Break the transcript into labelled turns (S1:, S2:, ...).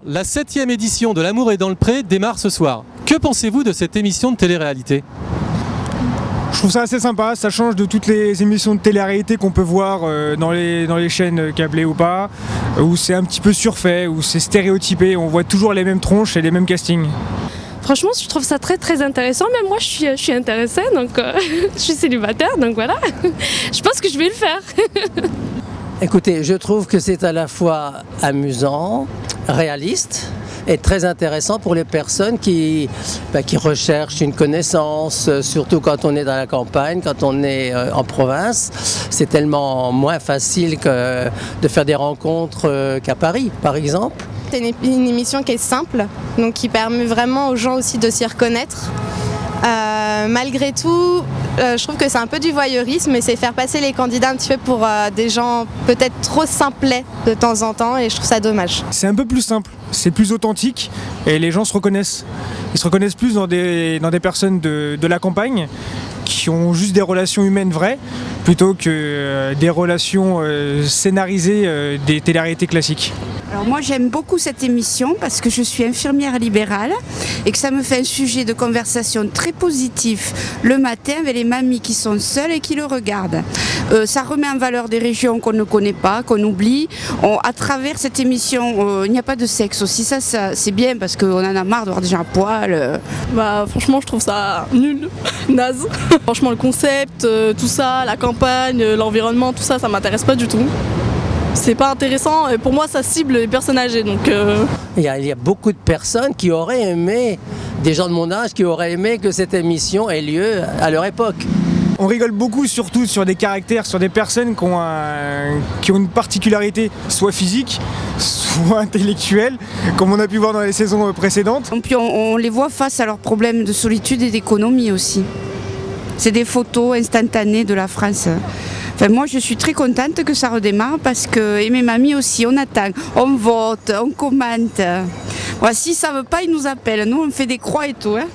S1: La 7e édition de L'amour est dans le pré démarre ce soir. Que pensez-vous de cette émission de télé-réalité ?
S2: Je trouve ça assez sympa, ça change de toutes les émissions de télé-réalité qu'on peut voir dans les chaînes câblées ou pas, où c'est un petit peu surfait, où c'est stéréotypé, on voit toujours les mêmes tronches et les mêmes castings.
S3: Franchement, je trouve ça très très intéressant. Même moi, je suis intéressée, donc je suis célibataire, donc voilà. Je pense que je vais le faire.
S4: Écoutez, je trouve que c'est à la fois amusant, réaliste et très intéressant pour les personnes qui recherchent une connaissance, surtout quand on est dans la campagne, quand on est en province. C'est tellement moins facile que de faire des rencontres qu'à Paris, par exemple.
S5: C'est une émission qui est simple, donc qui permet vraiment aux gens aussi de s'y reconnaître. Malgré tout, je trouve que c'est un peu du voyeurisme et c'est faire passer les candidats un petit peu pour des gens peut-être trop simplets de temps en temps et je trouve ça dommage.
S2: C'est un peu plus simple, c'est plus authentique et les gens se reconnaissent. Ils se reconnaissent plus dans des personnes de la campagne qui ont juste des relations humaines vraies plutôt que des relations scénarisées des télé-réalités classiques.
S6: Alors moi j'aime beaucoup cette émission parce que je suis infirmière libérale et que ça me fait un sujet de conversation très positif le matin avec les mamies qui sont seules et qui le regardent. Ça remet en valeur des régions qu'on ne connaît pas, qu'on oublie. À travers cette émission, il n'y a pas de sexe aussi, ça c'est bien parce qu'on en a marre de voir des gens à poil.
S3: Franchement, je trouve ça nul, naze. Franchement, le concept, tout ça, la campagne, l'environnement, tout ça, ça m'intéresse pas du tout. C'est pas intéressant et pour moi ça cible les personnes âgées donc
S4: Il y a beaucoup de personnes qui auraient aimé, des gens de mon âge qui auraient aimé que cette émission ait lieu à leur époque.
S2: On rigole beaucoup surtout sur des caractères, sur des personnes qui ont une particularité soit physique, soit intellectuelle, comme on a pu voir dans les saisons précédentes.
S6: Et puis on les voit face à leurs problèmes de solitude et d'économie aussi. C'est des photos instantanées de la France. Enfin, moi, je suis très contente que ça redémarre parce que, et mes mamies aussi, on attend, on vote, on commente. Voilà, si ça ne veut pas, ils nous appellent. Nous, on fait des croix et tout. Hein.